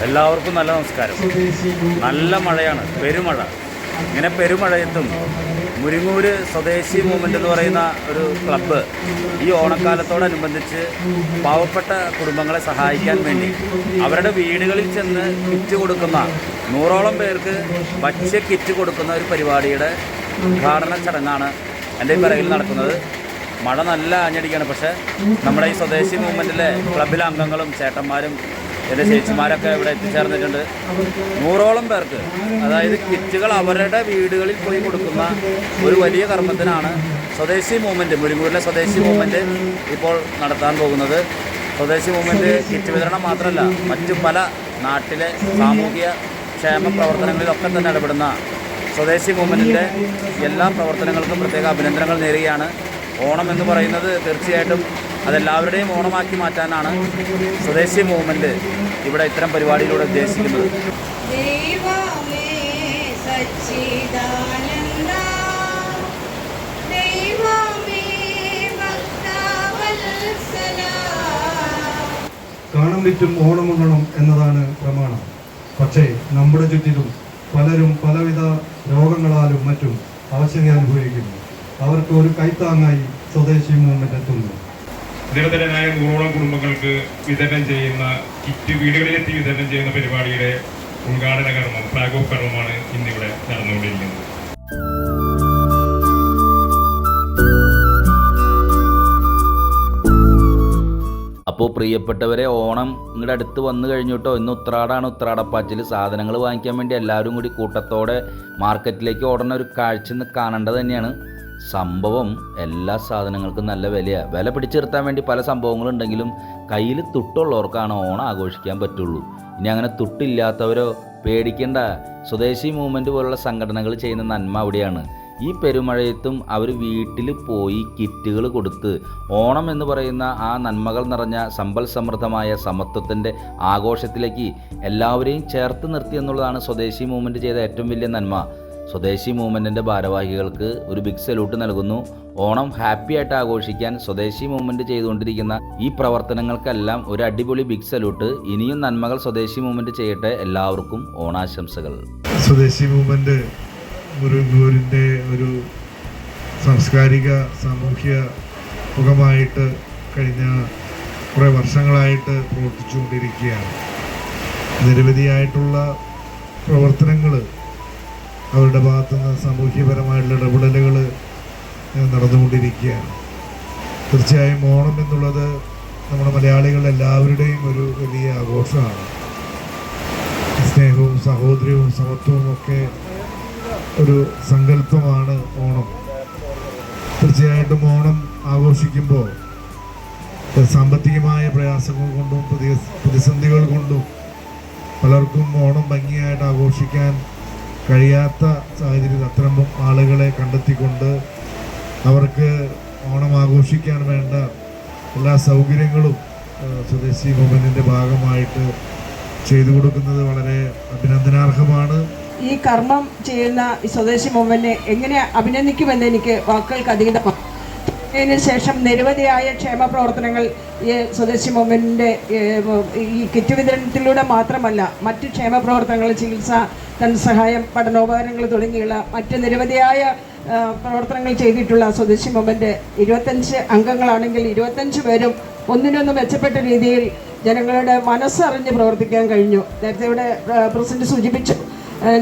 എല്ലാവർക്കും നല്ല നമസ്കാരം. നല്ല മഴയാണ്, പെരുമഴ. ഇങ്ങനെ പെരുമഴയത്തും മുരിങ്ങൂര് സ്വദേശി മൂവ്മെൻ്റ് എന്ന് പറയുന്ന ഒരു ക്ലബ്ബ് ഈ ഓണക്കാലത്തോടനുബന്ധിച്ച് പാവപ്പെട്ട കുടുംബങ്ങളെ സഹായിക്കാൻ വേണ്ടി അവരുടെ വീടുകളിൽ ചെന്ന് കിറ്റ് കൊടുക്കുന്ന 100ഓളം പേർക്ക് ഭക്ഷ്യ കിറ്റ് കൊടുക്കുന്ന ഒരു പരിപാടിയുടെ ഉദ്ഘാടന ചടങ്ങാണ് എൻ്റെ ഈ പിറകിൽ നടക്കുന്നത്. മഴ നല്ല ആഞ്ഞടിക്കുകയാണ്. പക്ഷേ നമ്മുടെ ഈ സ്വദേശി മൂവ്മെൻറ്റിലെ ക്ലബിലെ അംഗങ്ങളും ചേട്ടന്മാരും എൻ്റെ ചേച്ചിമാരൊക്കെ ഇവിടെ എത്തിച്ചേർന്നിട്ടുണ്ട്. 100ഓളം പേർക്ക്, അതായത് കിറ്റുകൾ അവരുടെ വീടുകളിൽ പോയി കൊടുക്കുന്ന ഒരു വലിയ കർമ്മത്തിനാണ് സ്വദേശി മൂവ്മെൻറ്റ്, മുരിങ്ങൂരിലെ സ്വദേശി മൂവ്മെൻറ്റ് ഇപ്പോൾ നടത്താൻ പോകുന്നത്. സ്വദേശി മൂവ്മെൻറ്റ് കിറ്റ് വിതരണം മാത്രമല്ല, മറ്റു പല നാട്ടിലെ സാമൂഹിക ക്ഷേമ പ്രവർത്തനങ്ങളിലൊക്കെ തന്നെ ഇടപെടുന്ന സ്വദേശി മൂവ്മെൻറ്റിൻ്റെ എല്ലാ പ്രവർത്തനങ്ങൾക്കും പ്രത്യേക അഭിനന്ദനങ്ങൾ നേരുകയാണ്. ഓണം എന്ന് പറയുന്നത് തീർച്ചയായിട്ടും അതെല്ലാവരുടെയും ഓണമാക്കി മാറ്റാനാണ് സ്വദേശി മൂവ്മെൻറ്റ് ഇവിടെ ഇത്തരം പരിപാടിയിലൂടെ ഉദ്ദേശിക്കുന്നത്. കാണാൻ പറ്റും ഓണമുണ്ണണം എന്നതാണ് പ്രമാണം. പക്ഷേ നമ്മുടെ ചുറ്റിലും പലരും പലവിധ രോഗങ്ങളാലും മറ്റും അവശത അനുഭവിക്കുന്നു. അവർക്ക് ഒരു കൈത്താങ്ങായി സ്വദേശി മൂവ്മെന്റ് എത്തുന്നു. നിരന്തരനായ 100ഓളം കുടുംബങ്ങൾക്ക് വിതരണം ചെയ്യുന്ന കിറ്റ് വീടുകളിലെത്തി വിതരണം ചെയ്യുന്ന പരിപാടിയുടെ ഉദ്ഘാടന കർമ്മം, ഫ്ലാഗ് ഓഫ് കർമ്മമാണ് ഇന്നിവിടെ നടന്നുകൊണ്ടിരിക്കുന്നത്. അപ്പോൾ പ്രിയപ്പെട്ടവരെ, ഓണം നിങ്ങളുടെ അടുത്ത് വന്നു കഴിഞ്ഞു കേട്ടോ. ഇന്ന് ഉത്രാടാണ്. ഉത്രാടപ്പാച്ചിൽ സാധനങ്ങൾ വാങ്ങിക്കാൻ വേണ്ടി എല്ലാവരും കൂടി കൂട്ടത്തോടെ മാർക്കറ്റിലേക്ക് ഓടുന്ന ഒരു കാഴ്ച ഇന്ന് കാണേണ്ടത് തന്നെയാണ്. സംഭവം എല്ലാ സാധനങ്ങൾക്കും നല്ല വിലയാണ്. വില പിടിച്ചു നിർത്താൻ വേണ്ടി പല സംഭവങ്ങളുണ്ടെങ്കിലും കയ്യിൽ തുട്ടുള്ളവർക്കാണ് ഓണം ആഘോഷിക്കാൻ പറ്റുള്ളൂ. ഇനി അങ്ങനെ തുട്ടില്ലാത്തവരോ പേടിക്കേണ്ട. സ്വദേശി മൂവ്മെൻറ്റ് പോലുള്ള സംഘടനകൾ ചെയ്യുന്ന നന്മ അവിടെയാണ്. ഈ പെരുമഴയത്തും അവർ വീട്ടിൽ പോയി കിറ്റുകൾ കൊടുത്ത് ഓണം എന്ന് പറയുന്ന ആ നന്മകൾ നിറഞ്ഞ സമ്പൽ സമൃദ്ധമായ സമത്വത്തിൻ്റെ ആഘോഷത്തിലേക്ക് എല്ലാവരെയും ചേർത്ത് നിർത്തി എന്നുള്ളതാണ് സ്വദേശി മൂവ്മെൻറ്റ് ചെയ്ത ഏറ്റവും വലിയ നന്മ. സ്വദേശി മൂവ്മെൻറ്റിൻ്റെ ഭാരവാഹികൾക്ക് ഒരു ബിഗ് സല്യൂട്ട് നൽകുന്നു. ഓണം ഹാപ്പി ആയിട്ട് ആഘോഷിക്കാൻ സ്വദേശി മൂവ്മെൻറ്റ് ചെയ്തുകൊണ്ടിരിക്കുന്ന ഈ പ്രവർത്തനങ്ങൾക്കെല്ലാം ഒരു അടിപൊളി ബിഗ് സല്യൂട്ട്. ഇനിയും നന്മകൾ സ്വദേശി മൂവ്മെൻറ്റ് ചെയ്യട്ടെ. എല്ലാവർക്കും ഓണാശംസകൾ. സ്വദേശി മൂവ്മെന്റ് മുരിങ്ങൂരിൻ്റെ ഒരു സാംസ്കാരിക സാമൂഹ്യ മുഖമായിട്ട് കഴിഞ്ഞ കുറേ വർഷങ്ങളായിട്ട് പ്രവർത്തിച്ചുകൊണ്ടിരിക്കുകയാണ്. നിരവധിയായിട്ടുള്ള പ്രവർത്തനങ്ങൾ അവരുടെ ഭാഗത്തുനിന്ന് സാമൂഹ്യപരമായിട്ടുള്ള ഇടപെടലുകൾ നടന്നുകൊണ്ടിരിക്കുകയാണ്. തീർച്ചയായും ഓണം എന്നുള്ളത് നമ്മുടെ മലയാളികളുടെ എല്ലാവരുടെയും ഒരു വലിയ ആഘോഷമാണ്. സ്നേഹവും സഹോദര്യവും സമത്വവും ഒക്കെ ഒരു സങ്കല്പമാണ് ഓണം. തീർച്ചയായിട്ടും ഓണം ആഘോഷിക്കുമ്പോൾ സാമ്പത്തികമായ പ്രയാസങ്ങൾ കൊണ്ടും പ്രതിസന്ധികൾ കൊണ്ടും പലർക്കും ഓണം ഭംഗിയായിട്ട് ആഘോഷിക്കാൻ കഴിയാത്ത സാഹചര്യത്തിൽ അത്തരം ആളുകളെ കണ്ടെത്തിക്കൊണ്ട് അവർക്ക് ഓണം ആഘോഷിക്കാൻ വേണ്ട എല്ലാ സൗകര്യങ്ങളും സ്വദേശി മൂവ്മെൻറ്റിൻ്റെ ഭാഗമായിട്ട് ചെയ്തു കൊടുക്കുന്നത് വളരെ അഭിനന്ദനാർഹമാണ്. ഈ കർമ്മം ചെയ്യുന്ന ഈ സ്വദേശി മൂവ്മെൻറ്റിനെ എങ്ങനെ അഭിനന്ദിക്കുമെന്ന് എനിക്ക് വാക്കുകൾക്ക് അതീതമാണ്. അതിന് ശേഷം നിരവധിയായ ക്ഷേമ പ്രവർത്തനങ്ങൾ ഈ സ്വദേശി മൂവ്മെൻറ്റിൻ്റെ ഈ കിറ്റ് വിതരണത്തിലൂടെ മാത്രമല്ല, മറ്റ് ക്ഷേമ പ്രവർത്തനങ്ങൾ, ചികിത്സ, ധനസഹായം, പഠനോപകരണങ്ങൾ തുടങ്ങിയുള്ള മറ്റ് നിരവധിയായ പ്രവർത്തനങ്ങൾ ചെയ്തിട്ടുള്ള സ്വദേശി മൂവ്മെൻറ്റ് 25 അംഗങ്ങളാണെങ്കിൽ 25 പേരും ഒന്നിനൊന്ന് മെച്ചപ്പെട്ട രീതിയിൽ ജനങ്ങളുടെ മനസ്സറിഞ്ഞ് പ്രവർത്തിക്കാൻ കഴിഞ്ഞു. നേരത്തെ ഇവിടെ പ്രസിഡന്റ് സൂചിപ്പിച്ചു,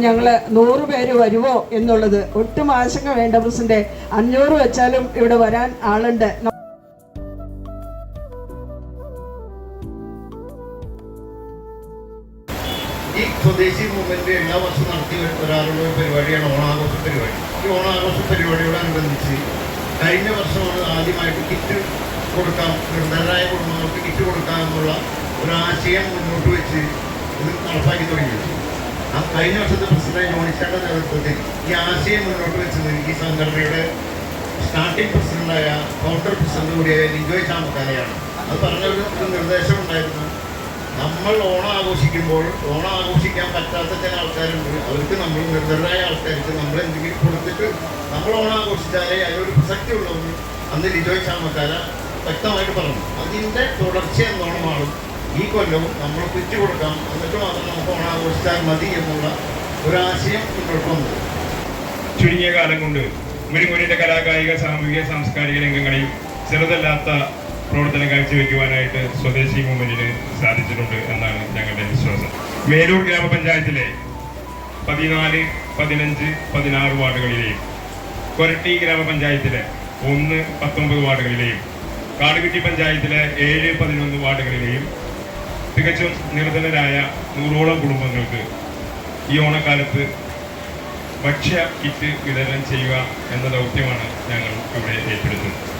ഞങ്ങൾ 100 പേര് വരുമോ എന്നുള്ളത്. ഒട്ടും ആശങ്ക വേണ്ട പ്രസിഡന്റ്, 500 വെച്ചാലും ഇവിടെ വരാൻ ആളുണ്ട്. ഈ സ്വദേശി മൂവ്മെന്റ് എല്ലാ വർഷവും നടത്തി വരാറുള്ള ഒരു പരിപാടിയാണ് ഓണാഘോഷ പരിപാടി. ഈ ഓണാഘോഷ പരിപാടിയോടനുബന്ധിച്ച് കഴിഞ്ഞ വർഷമാണ് ആദ്യമായിട്ട് കിറ്റ് കൊടുക്കാം, നിർദ്ധനരായ കുടുംബങ്ങൾക്ക് കിറ്റ് കൊടുക്കാം എന്നുള്ള ഒരു ആശയം മുന്നോട്ട് വെച്ച് ഇത് നടപ്പാക്കി തുടങ്ങിയത്. ആ കഴിഞ്ഞ വർഷത്തെ പ്രസിഡന്റ് ജോണിച്ചാന്റെ നേതൃത്വത്തിൽ ഈ ആശയം മുന്നോട്ട് വെച്ചത് ഈ സംഘടനയുടെ സ്റ്റാർട്ടിംഗ് പ്രസിഡന്റായ കൗണ്ടർ പ്രസിഡന്റ് കൂടിയായ ലിജോയ് ചാമക്കാലയാണ്. അത് പറഞ്ഞൊരു നിർദ്ദേശം ഉണ്ടായിരുന്നു. നമ്മൾ ഓണം ആഘോഷിക്കുമ്പോൾ ഓണം ആഘോഷിക്കാൻ പറ്റാത്ത ചില ആൾക്കാരുണ്ട്. അവർക്ക് നമ്മൾ നിർദ്ധരായ ആൾക്കാർക്ക് നമ്മൾ എന്തെങ്കിലും കൊടുത്തിട്ട് നമ്മൾ ഓണം ആഘോഷിച്ചാലേ അതിനൊരു പ്രസക്തി ഉള്ളൂ. അന്ന് ലിജോയ് ചാമക്കാല വ്യക്തമായിട്ട് പറഞ്ഞു. അതിൻ്റെ തുടർച്ച എന്നോണമാണ് ഈ കൊല്ലവും നമ്മൾ കിറ്റ് കൊടുക്കാം, എന്നിട്ട് മാത്രം ആഘോഷിച്ചാൽ മതി എന്നുള്ള ഒരാശയം മുന്നോട്ട് വന്നത്. ചുരുങ്ങിയ കാലം കൊണ്ട് മുരിങ്ങൂരിന്റെ കലാകായിക സാമൂഹിക സാംസ്കാരിക രംഗങ്ങളിൽ ചെറുതല്ലാത്ത പ്രവർത്തനം കാഴ്ചവെക്കുവാനായിട്ട് സ്വദേശി മൂവ്മെന്റിന് സാധിച്ചിട്ടുണ്ട് എന്നാണ് ഞങ്ങളുടെ വിശ്വാസം. മേലൂർ ഗ്രാമപഞ്ചായത്തിലെ 14, 15, 16 വാർഡുകളിലെയും കൊരട്ടി ഗ്രാമപഞ്ചായത്തിലെ 1, 19 വാർഡുകളിലെയും കാടുകുറ്റി പഞ്ചായത്തിലെ 7, 11 വാർഡുകളിലെയും തികച്ചും നിർധനരായ 100ഓളം കുടുംബങ്ങൾക്ക് ഈ ഓണക്കാലത്ത് ഭക്ഷ്യ കിറ്റ് വിതരണം ചെയ്യുക എന്ന ദൗത്യമാണ് ഞങ്ങൾ ഇവിടെ ഏറ്റെടുത്തത്.